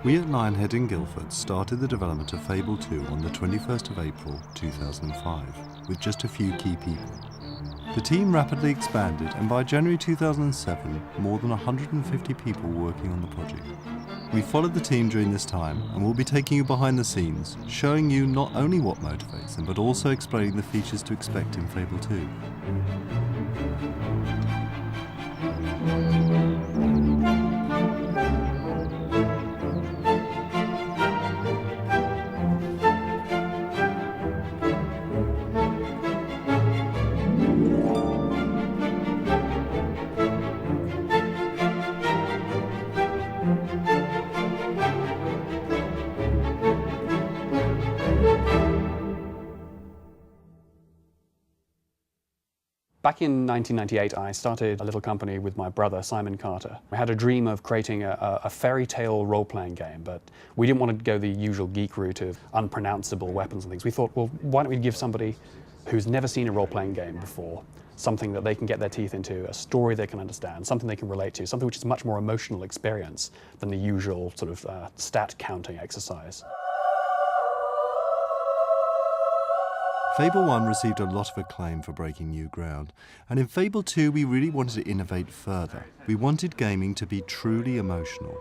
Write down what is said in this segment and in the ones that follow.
We at Lionhead in Guildford started the development of Fable 2 on the 21st of April 2005, with just a few key people. The team rapidly expanded, and by January 2007, more than 150 people were working on the project. We followed the team during this time, and we'll be taking you behind the scenes, showing you not only what motivates them, but also explaining the features to expect in Fable 2. Back in 1998, I started a little company with my brother, Simon Carter. We had a dream of creating a fairy tale role-playing game, but we didn't want to go the usual geek route of unpronounceable weapons and things. We thought, well, why don't we give somebody who's never seen a role-playing game before something that they can get their teeth into, a story they can understand, something they can relate to, something which is a much more emotional experience than the usual sort of stat counting exercise. Fable 1 received a lot of acclaim for breaking new ground, and in Fable 2 we really wanted to innovate further. We wanted gaming to be truly emotional.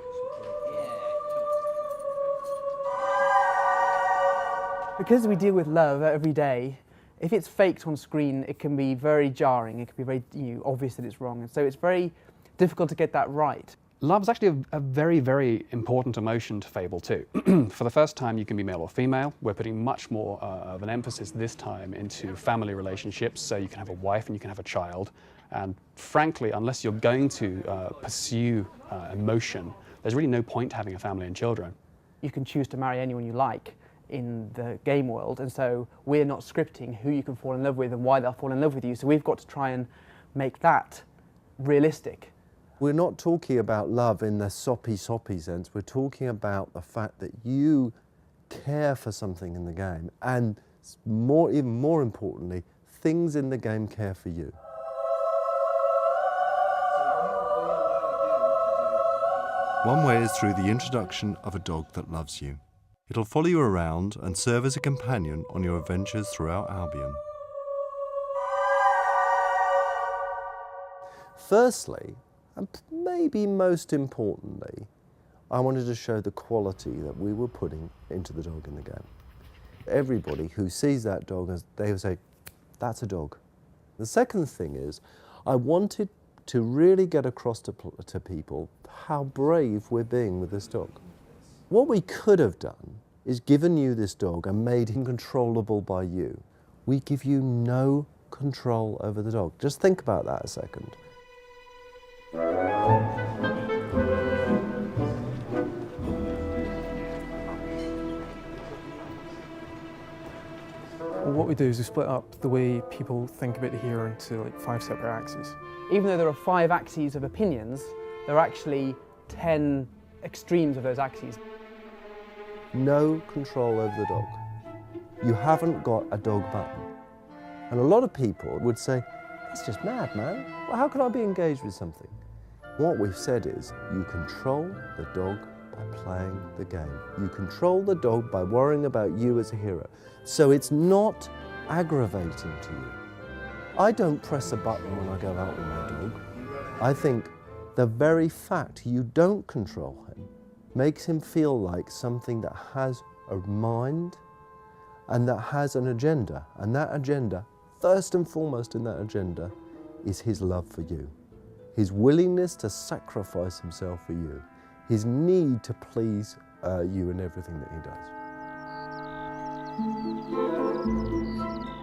Because we deal with love every day, if it's faked on screen, it can be very jarring, it can be very obvious that it's wrong, and so it's very difficult to get that right. Love is actually a very, very important emotion to Fable 2. For the first time, you can be male or female. We're putting much more of an emphasis this time into family relationships, so you can have a wife and you can have a child. And frankly, unless you're going to pursue emotion, there's really no point having a family and children. You can choose to marry anyone you like in the game world, and so we're not scripting who you can fall in love with and why they'll fall in love with you, so we've got to try and make that realistic. We're not talking about love in the soppy sense. We're talking about the fact that you care for something in the game, and even more importantly, things in the game care for you. One way is through the introduction of a dog that loves you. It'll follow you around and serve as a companion on your adventures throughout Albion. Firstly, and maybe most importantly, I wanted to show the quality that we were putting into the dog in the game. Everybody who sees that dog, they will say, that's a dog. The second thing is, I wanted to really get across to people how brave we're being with this dog. What we could have done is given you this dog and made him controllable by you. We give you no control over the dog. Just think about that a second. What we do is we split up the way people think about the hero into like 5 separate axes. Even though there are 5 axes of opinions, there are actually 10 extremes of those axes. No control over the dog. You haven't got a dog button. And a lot of people would say, that's just mad, man. Well, how can I be engaged with something? What we've said is, you control the dog by playing the game. You control the dog by worrying about you as a hero. So it's not aggravating to you. I don't press a button when I go out with my dog. I think the very fact you don't control him makes him feel like something that has a mind and that has an agenda. And that agenda, first and foremost in that agenda, is his love for you. His willingness to sacrifice himself for you. His need to please you in everything that he does.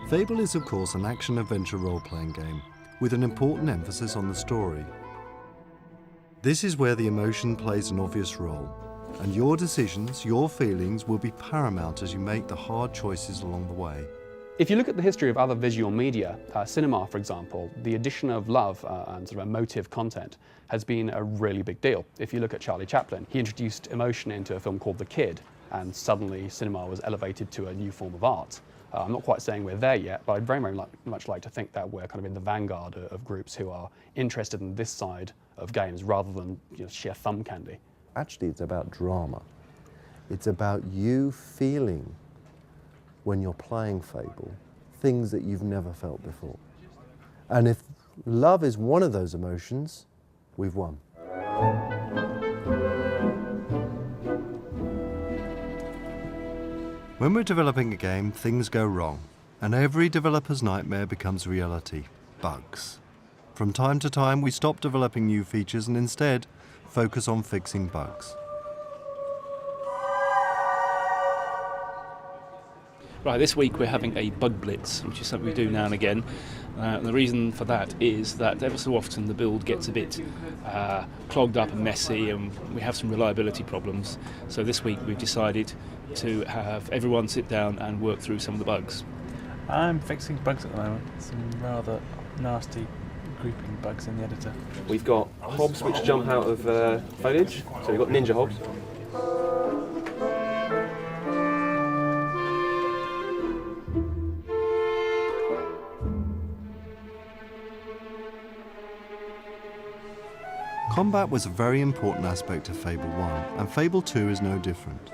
Fable is of course an action-adventure role-playing game with an important emphasis on the story. This is where the emotion plays an obvious role, and your decisions, your feelings will be paramount as you make the hard choices along the way. If you look at the history of other visual media, cinema for example, the addition of love and sort of emotive content has been a really big deal. If you look at Charlie Chaplin, he introduced emotion into a film called The Kid, and suddenly cinema was elevated to a new form of art. I'm not quite saying we're there yet, but I'd very, very much like to think that we're kind of in the vanguard of groups who are interested in this side of games rather than sheer thumb candy. Actually, it's about drama. It's about you feeling, when you're playing Fable, things that you've never felt before. And if love is one of those emotions, we've won. When we're developing a game, things go wrong, and every developer's nightmare becomes reality: bugs. From time to time, we stop developing new features and instead focus on fixing bugs. Right, this week we're having a bug blitz, which is something we do now and again. And the reason for that is that ever so often the build gets a bit clogged up and messy, and we have some reliability problems. So this week we've decided to have everyone sit down and work through some of the bugs. I'm fixing bugs at the moment. Some rather nasty grouping bugs in the editor. We've got hobs which jump out of foliage, so we've got ninja hobs. Combat was a very important aspect of Fable 1, and Fable 2 is no different.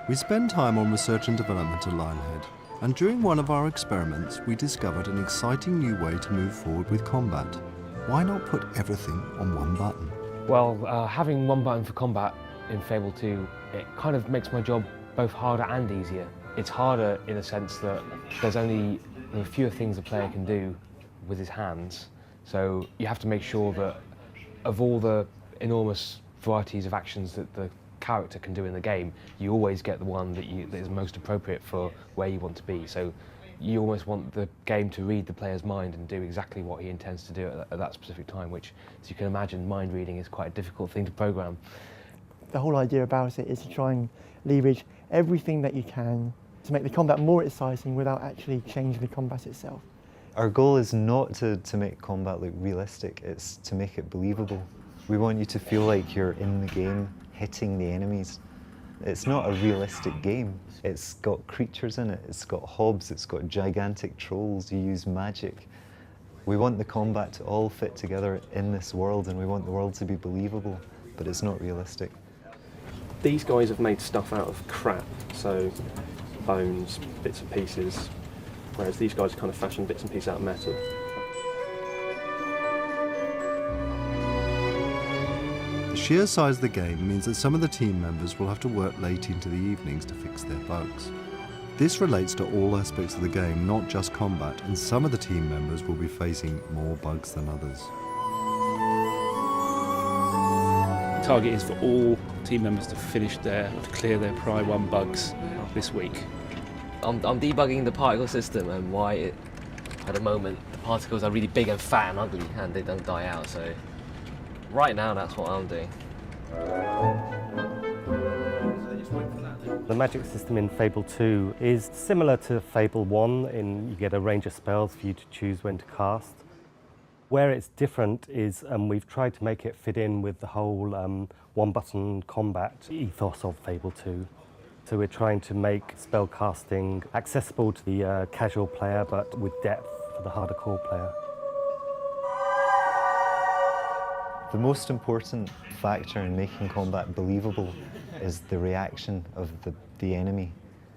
We spend time on research and development at Lionhead, and during one of our experiments we discovered an exciting new way to move forward with combat. Why not put everything on one button? Well, having one button for combat in Fable 2, it kind of makes my job both harder and easier. It's harder in the sense that there are fewer things a player can do with his hands, so you have to make sure that of all the enormous varieties of actions that the character can do in the game, you always get the one that is most appropriate for where you want to be. So you almost want the game to read the player's mind and do exactly what he intends to do at that specific time, which, as you can imagine, mind reading is quite a difficult thing to program. The whole idea about it is to try and leverage everything that you can to make the combat more exciting without actually changing the combat itself. Our goal is not to make combat look realistic, it's to make it believable. We want you to feel like you're in the game, hitting the enemies. It's not a realistic game. It's got creatures in it, it's got hobs, it's got gigantic trolls, you use magic. We want the combat to all fit together in this world, and we want the world to be believable, but it's not realistic. These guys have made stuff out of crap, so bones, bits and pieces, whereas these guys kind of fashion bits and pieces out of metal. The sheer size of the game means that some of the team members will have to work late into the evenings to fix their bugs. This relates to all aspects of the game, not just combat, and some of the team members will be facing more bugs than others. The target is for all team members to clear their Pry 1 bugs this week. I'm debugging the particle system and why at the moment the particles are really big and fat and ugly and they don't die out, so right now that's what I'm doing. The magic system in Fable 2 is similar to Fable 1 in you get a range of spells for you to choose when to cast. Where it's different is we've tried to make it fit in with the whole one-button combat ethos of Fable 2. So we're trying to make spell casting accessible to the casual player, but with depth for the harder core player. The most important factor in making combat believable is the reaction of the enemy.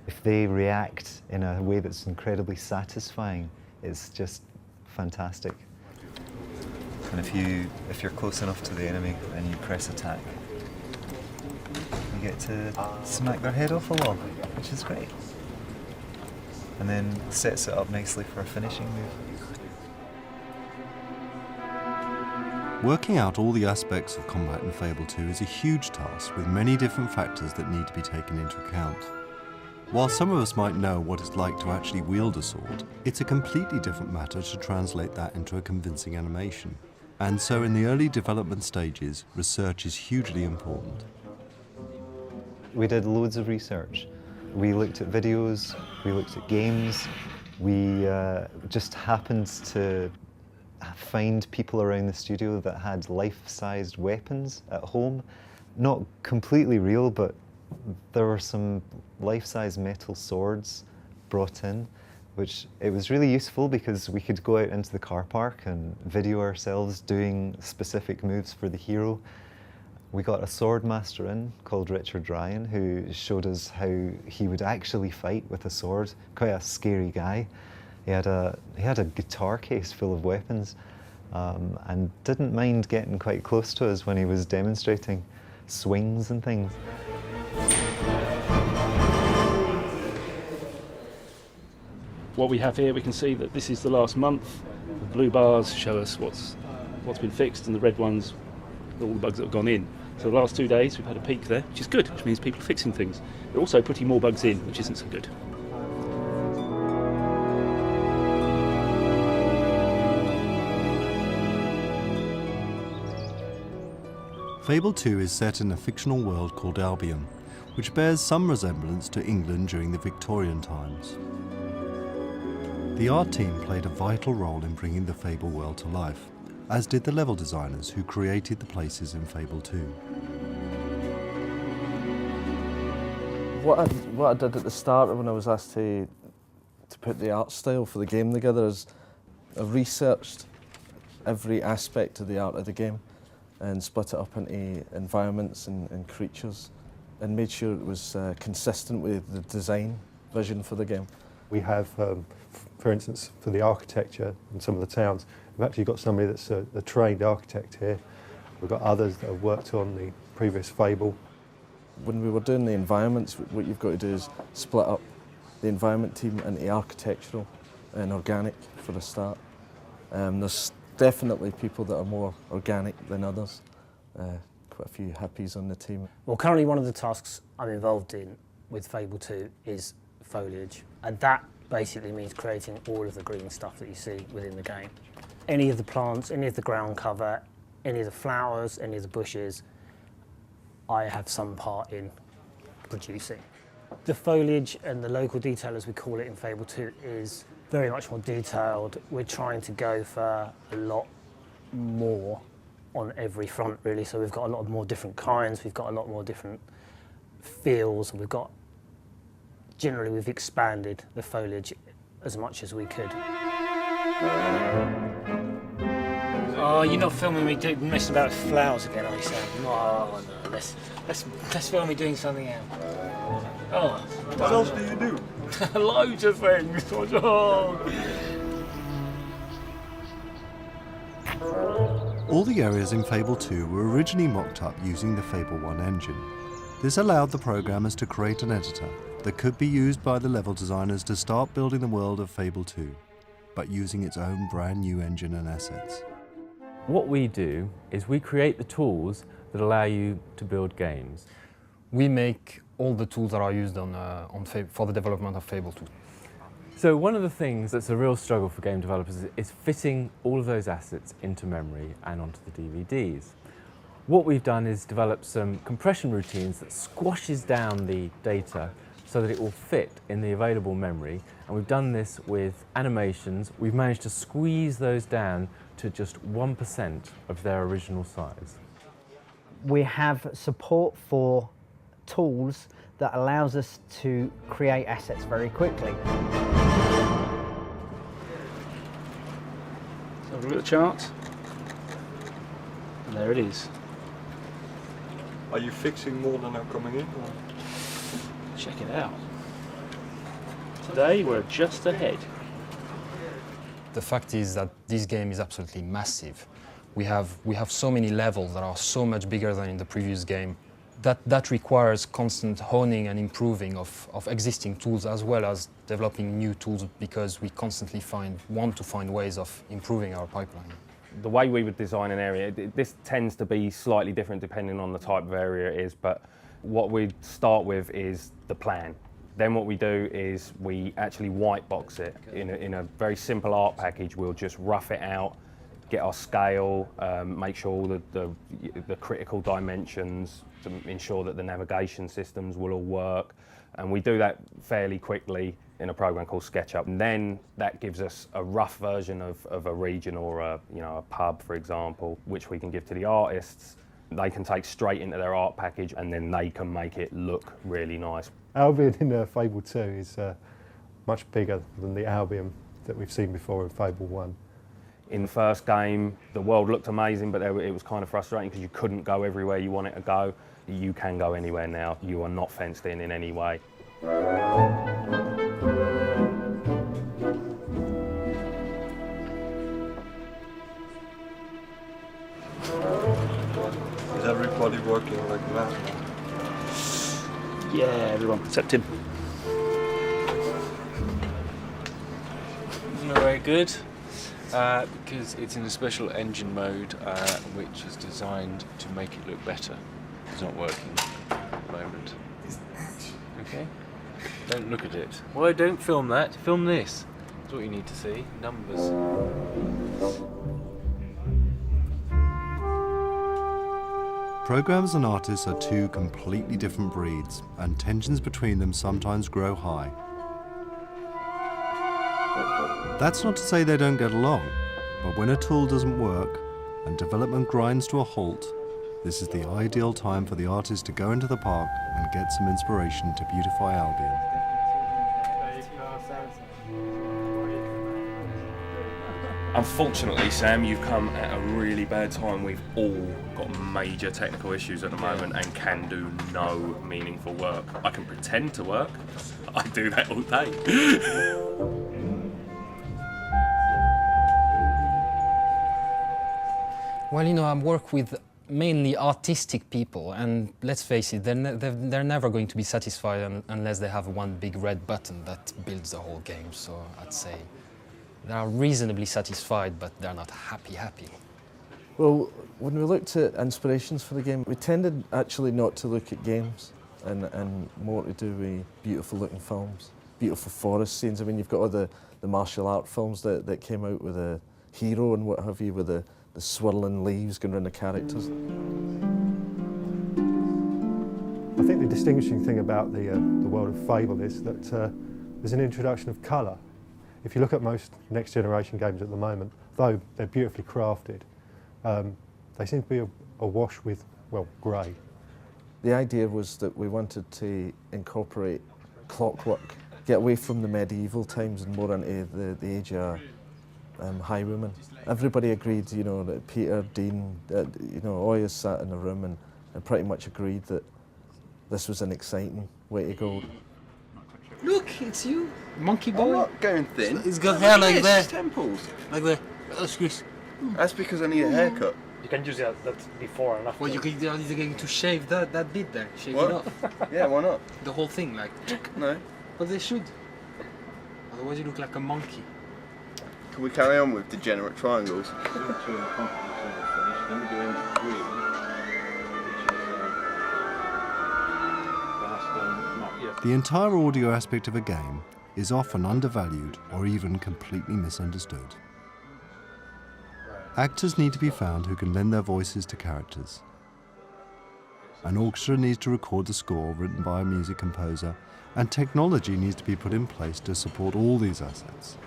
If they react in a way that's incredibly satisfying, it's just fantastic. And if you're close enough to the enemy and you press attack, you get to smack their head off a log, which is great. And then sets it up nicely for a finishing move. Working out all the aspects of combat in Fable 2 is a huge task with many different factors that need to be taken into account. While some of us might know what it's like to actually wield a sword, it's a completely different matter to translate that into a convincing animation. And so in the early development stages, research is hugely important. We did loads of research. We looked at videos, we looked at games, we just happened to find people around the studio that had life-sized weapons at home. Not completely real, but there were some life-size metal swords brought in, which it was really useful because we could go out into the car park and video ourselves doing specific moves for the hero. We got a sword master in called Richard Ryan, who showed us how he would actually fight with a sword. Quite a scary guy. He had a guitar case full of weapons, and didn't mind getting quite close to us when he was demonstrating swings and things. What we have here, we can see that this is the last month. The blue bars show us what's been fixed, and the red ones, all the bugs that have gone in. So the last 2 days we've had a peak there, which is good, which means people are fixing things. They're also putting more bugs in, which isn't so good. Fable 2 is set in a fictional world called Albion, which bears some resemblance to England during the Victorian times. The art team played a vital role in bringing the Fable world to life, as did the level designers who created the places in Fable 2. What I did at the start when I was asked to put the art style for the game together is I researched every aspect of the art of the game and split it up into environments and creatures and made sure it was consistent with the design vision for the game. We have, for instance, for the architecture in some of the towns, we've actually got somebody that's a trained architect here. We've got others that have worked on the previous Fable. When we were doing the environments, what you've got to do is split up the environment team into architectural and organic for the start. There's definitely people that are more organic than others. Quite a few hippies on the team. Well, currently one of the tasks I'm involved in with Fable 2 is foliage, and that basically means creating all of the green stuff that you see within the game. Any of the plants, any of the ground cover, any of the flowers, any of the bushes, I have some part in producing. The foliage and the local detail, as we call it in Fable 2, is very much more detailed. We're trying to go for a lot more on every front, really. So we've got a lot more different kinds, we've got a lot more different feels, and generally we've expanded the foliage as much as we could. Oh, you're not filming me messing about with flowers again, are you, Sam? No, no. Let's film me doing something else. Oh. What else do you do? Loads of things. Oh. All the areas in Fable 2 were originally mocked up using the Fable 1 engine. This allowed the programmers to create an editor that could be used by the level designers to start building the world of Fable 2, but using its own brand new engine and assets. What we do is we create the tools that allow you to build games. We make all the tools that are used for the development of Fable 2. So one of the things that's a real struggle for game developers is fitting all of those assets into memory and onto the DVDs. What we've done is develop some compression routines that squashes down the data so that it will fit in the available memory, and we've done this with animations. We've managed to squeeze those down to just 1% of their original size. We have support for tools that allows us to create assets very quickly. So have a look at the chart. And there it is. Are you fixing more than are coming in? Or? Check it out. Today we're just ahead. The fact is that this game is absolutely massive. We have so many levels that are so much bigger than in the previous game. That requires constant honing and improving of existing tools as well as developing new tools, because we constantly want to find ways of improving our pipeline. The way we would design an area, this tends to be slightly different depending on the type of area it is, but what we start with is the plan. Then what we do is we actually white box it in a very simple art package. We'll just rough it out, get our scale, make sure all the critical dimensions to ensure that the navigation systems will all work. And we do that fairly quickly in a program called SketchUp. And then that gives us a rough version of a region or a pub, for example, which we can give to the artists. They can take straight into their art package, and then they can make it look really nice. Albion in Fable 2 is much bigger than the Albion that we've seen before in Fable 1. In the first game, the world looked amazing, but it was kind of frustrating because you couldn't go everywhere you wanted to go. You can go anywhere now. You are not fenced in any way. Is everybody working like that? Yeah, everyone, except him. Not very good, because it's in a special engine mode, which is designed to make it look better. It's not working at the moment. Okay? Don't look at it. Well, don't film that. Film this. That's what you need to see. Numbers. Programmers and artists are two completely different breeds, and tensions between them sometimes grow high. That's not to say they don't get along, but when a tool doesn't work and development grinds to a halt, this is the ideal time for the artist to go into the park and get some inspiration to beautify Albion. Unfortunately, Sam, you've come at a really bad time. We've all got major technical issues at the moment and can do no meaningful work. I can pretend to work. I do that all day. Well, you know, I work with mainly artistic people, and let's face it, they're never going to be satisfied unless they have one big red button that builds the whole game. So I'd say they are reasonably satisfied, but they're not happy. Well, when we looked at inspirations for the game, we tended actually not to look at games and more to do with beautiful looking films, beautiful forest scenes. I mean, you've got all the martial art films that came out with a hero and what have you, with the swirling leaves going around the characters. I think the distinguishing thing about the world of Fable is that there's an introduction of colour. If you look at most next generation games at the moment, though they're beautifully crafted, they seem to be awash with, well, grey. The idea was that we wanted to incorporate clockwork, get away from the medieval times and more into the age of highwaymen. Everybody agreed, you know, that Peter, Dean, you know, all of us sat in a room and pretty much agreed that this was an exciting way to go. Look, it's you, monkey boy. I'm not going thin. He's got hair like that. Temples. Like that. That's Chris. That's because I need a haircut. You can use that before and after. Well, you're going to shave that bit there. Shave What? it off. Yeah, why not? The whole thing, like. No. But they should. Otherwise, you look like a monkey. Can we carry on with degenerate triangles? The entire audio aspect of a game is often undervalued or even completely misunderstood. Actors need to be found who can lend their voices to characters. An orchestra needs to record the score written by a music composer, and technology needs to be put in place to support all these assets.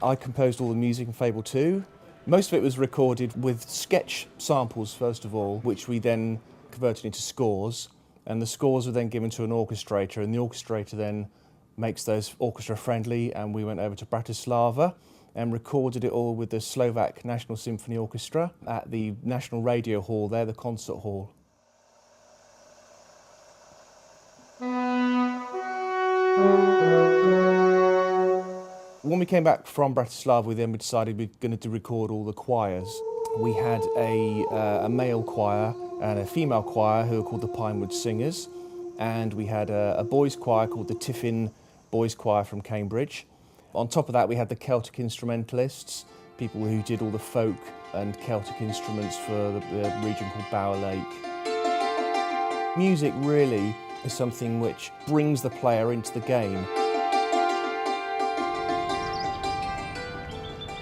I composed all the music in Fable 2. Most of it was recorded with sketch samples, first of all, which we then converted into scores. And the scores were then given to an orchestrator, and the orchestrator then makes those orchestra friendly. And we went over to Bratislava and recorded it all with the Slovak National Symphony Orchestra at the National Radio Hall there, the concert hall. When we came back from Bratislava, we decided we were going to record all the choirs. We had a male choir and a female choir who were called the Pinewood Singers, and we had a boys' choir called the Tiffin Boys' Choir from Cambridge. On top of that, we had the Celtic instrumentalists, people who did all the folk and Celtic instruments for the region called Bower Lake. Music really is something which brings the player into the game.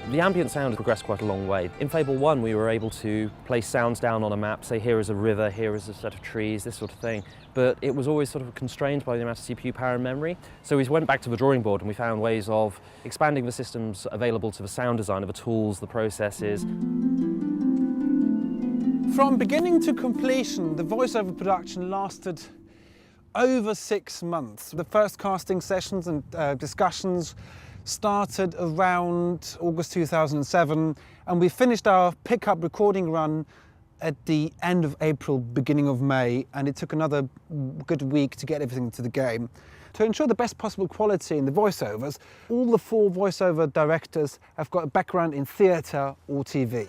The ambient sound progressed quite a long way. In Fable 1, we were able to place sounds down on a map, say here is a river, here is a set of trees, this sort of thing. But it was always sort of constrained by the amount of CPU power and memory. So we went back to the drawing board and we found ways of expanding the systems available to the sound designer, the tools, the processes. From beginning to completion, the voiceover production lasted over 6 months. The first casting sessions and discussions started around August 2007, and we finished our pickup recording run at the end of April, beginning of May, and it took another good week to get everything into the game. To ensure the best possible quality in the voiceovers, all the 4 voiceover directors have got a background in theatre or TV.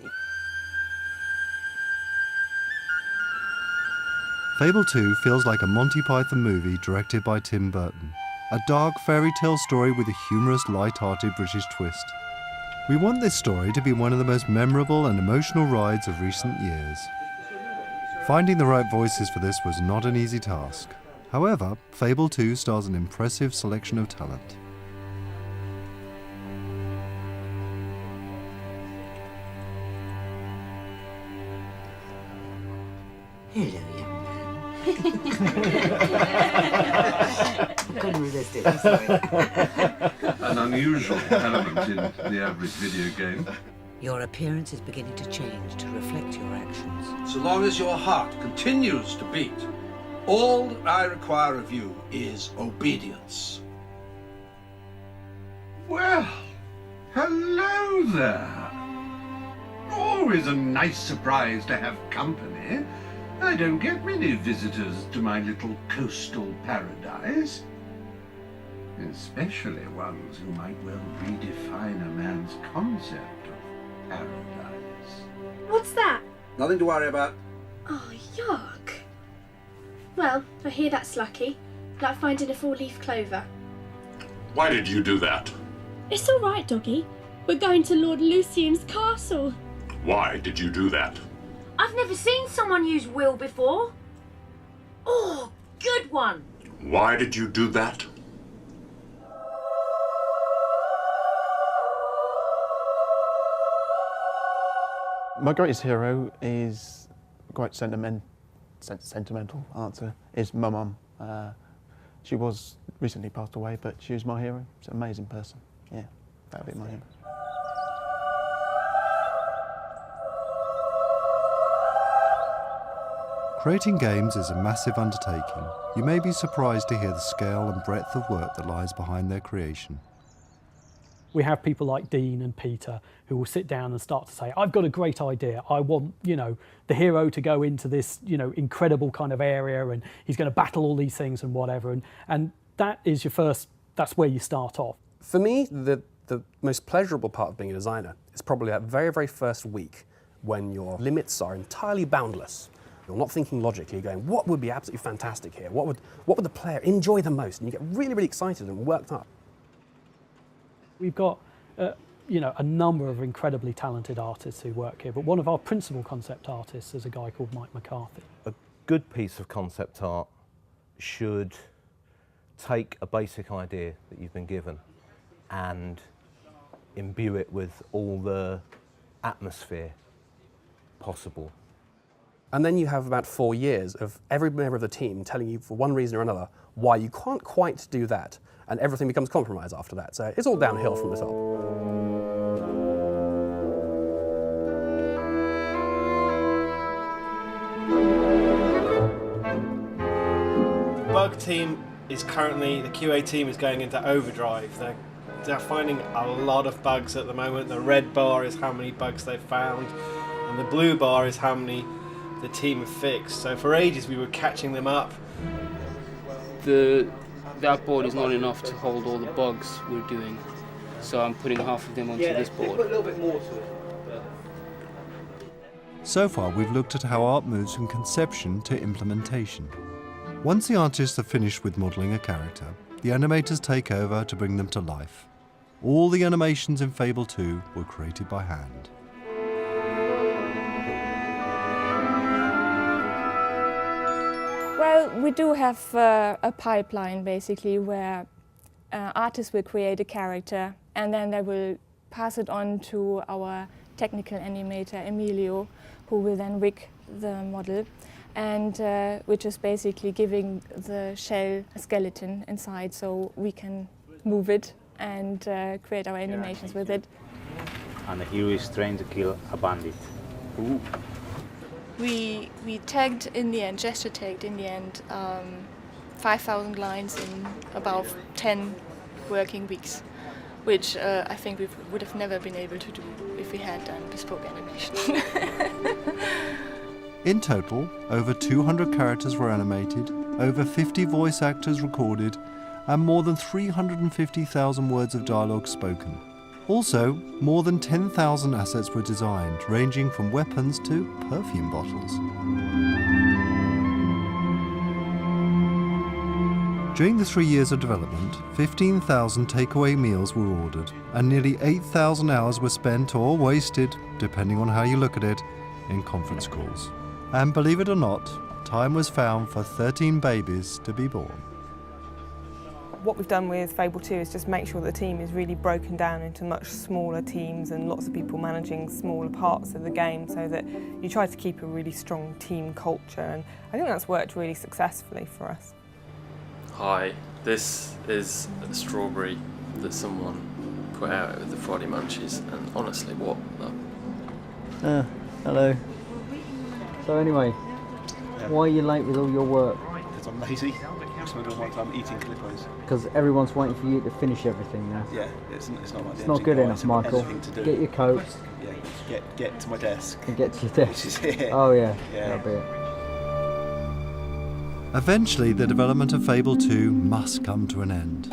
Fable 2 feels like a Monty Python movie directed by Tim Burton. A dark fairy tale story with a humorous, light-hearted British twist. We want this story to be one of the most memorable and emotional rides of recent years. Finding the right voices for this was not an easy task. However, Fable 2 stars an impressive selection of talent. Hello, young man. Couldn't resist it, I'm sorry. An unusual element in the average video game. Your appearance is beginning to change to reflect your actions. So long as your heart continues to beat, all I require of you is obedience. Well, hello there. Always a nice surprise to have company. I don't get many visitors to my little coastal paradise. Especially ones who might well redefine a man's concept of paradise. What's that? Nothing to worry about. Oh, yuck. Well, I hear that's lucky. Like finding a 4-leaf clover. Why did you do that? It's all right, Doggy. We're going to Lord Lucian's castle. Why did you do that? I've never seen someone use will before. Oh, good one. Why did you do that? My greatest hero is quite sentimental answer, is my mum. She was recently passed away, but she was my hero. She's an amazing person. Yeah, that would be my hero. Creating games is a massive undertaking. You may be surprised to hear the scale and breadth of work that lies behind their creation. We have people like Dean and Peter who will sit down and start to say, I've got a great idea. I want, the hero to go into this, incredible kind of area, and he's going to battle all these things and whatever. And that is that's where you start off. For me, the most pleasurable part of being a designer is probably that very, very first week when your limits are entirely boundless. You're not thinking logically, you're going, what would be absolutely fantastic here? What would the player enjoy the most? And you get really, really excited and worked up. We've got, a number of incredibly talented artists who work here, but one of our principal concept artists is a guy called Mike McCarthy. A good piece of concept art should take a basic idea that you've been given and imbue it with all the atmosphere possible. And then you have about 4 years of every member of the team telling you for one reason or another why you can't quite do that, and everything becomes compromise after that. So it's all downhill from the top. The bug team is currently, the QA team is going into overdrive. They're finding a lot of bugs at the moment. The red bar is how many bugs they've found, and the blue bar is how many the team have fixed. So for ages we were catching them up. That board is not enough to hold all the bugs we're doing, so I'm putting half of them onto this board. Put a little bit more to it. So far, we've looked at how art moves from conception to implementation. Once the artists are finished with modelling a character, the animators take over to bring them to life. All the animations in Fable 2 were created by hand. Well, we do have a pipeline basically where artists will create a character and then they will pass it on to our technical animator Emilio, who will then rig the model, and which is basically giving the shell a skeleton inside so we can move it and create our animations with it. And the hero is trying to kill a bandit. Ooh. We tagged in the end, gesture tagged in the end, 5,000 lines in about 10 working weeks. which I think we would have never been able to do if we had done bespoke animation. In total, over 200 characters were animated, over 50 voice actors recorded, and more than 350,000 words of dialogue spoken. Also, more than 10,000 assets were designed, ranging from weapons to perfume bottles. During the 3 years of development, 15,000 takeaway meals were ordered, and nearly 8,000 hours were spent or wasted, depending on how you look at it, in conference calls. And believe it or not, time was found for 13 babies to be born. What we've done with Fable 2 is just make sure the team is really broken down into much smaller teams and lots of people managing smaller parts of the game, so that you try to keep a really strong team culture, and I think that's worked really successfully for us. Hi, this is a strawberry that someone put out with the Friday Munchies, and honestly, what the... Hello. So anyway, why are you late with all your work? Because I'm lazy. I spend all my time eating clippos. Because everyone's waiting for you to finish everything now. Yeah, it's not like it's not good enough, Michael. Get your coat. Yeah, get to my desk. And get to your desk. Which is here. Oh yeah, yeah. that'll be it. Eventually, the development of Fable 2 must come to an end.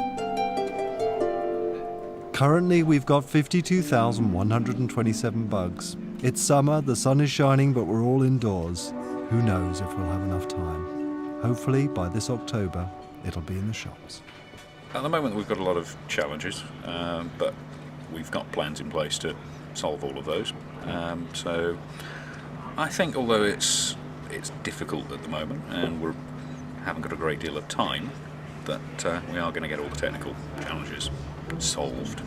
Currently, we've got 52,127 bugs. It's summer, the sun is shining, but we're all indoors. Who knows if we'll have enough time. Hopefully, by this October, it'll be in the shops. At the moment, we've got a lot of challenges, but we've got plans in place to solve all of those. So I think, although it's difficult at the moment, and we haven't got a great deal of time, that we are going to get all the technical challenges solved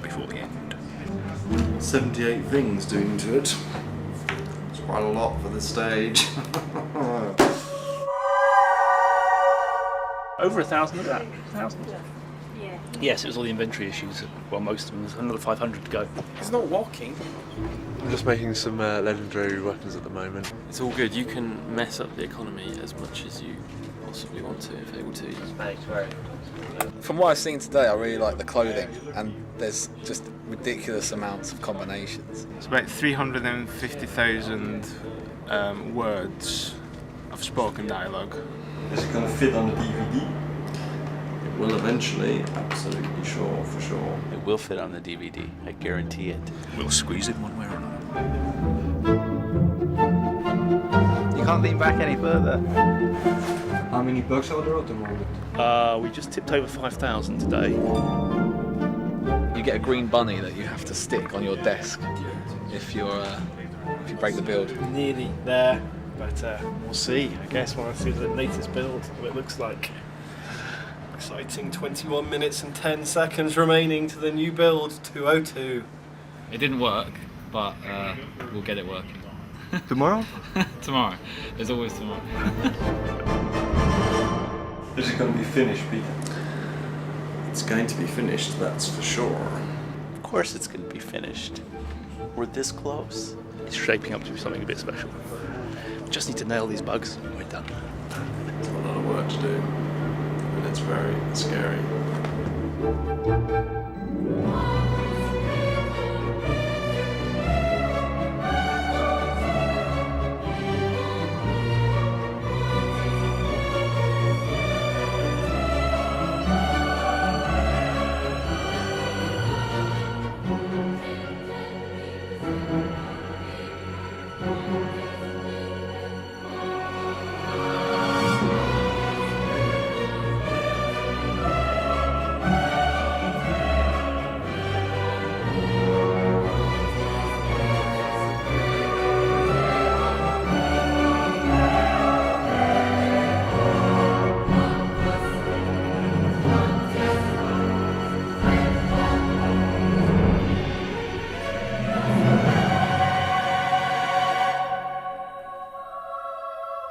before the end. 78 things doing to it. It's quite a lot for the stage. Over 1,000 of that? 1,000? Yeah. Yes, it was all the inventory issues. Well, most of them. There's another 500 to go. It's not walking. I'm just making some legendary weapons at the moment. It's all good. You can mess up the economy as much as you possibly want to in Fable 2. From what I've seen today, I really like the clothing, and there's just ridiculous amounts of combinations. It's about 350,000 words of spoken dialogue. Is it going to fit on the DVD? It will eventually, absolutely sure, for sure. It will fit on the DVD, I guarantee it. We'll squeeze it one way or another. You can't lean back any further. How many bugs are there at the moment? We just tipped over 5,000 today. You get a green bunny that you have to stick on your desk if you break the build. Nearly there, but we'll see. I guess when I see the latest build, what it looks like. Exciting 21 minutes and 10 seconds remaining to the new build 202. It didn't work, but we'll get it working. Tomorrow? Tomorrow. There's always tomorrow. Is it going to be finished, Peter? It's going to be finished, that's for sure. Of course it's going to be finished. We're this close. It's shaping up to be something a bit special. We just need to nail these bugs and we're done. It's a lot of work to do, and it's very scary.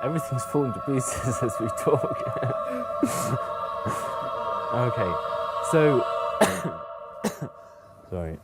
Everything's falling to pieces as we talk. Okay, so sorry.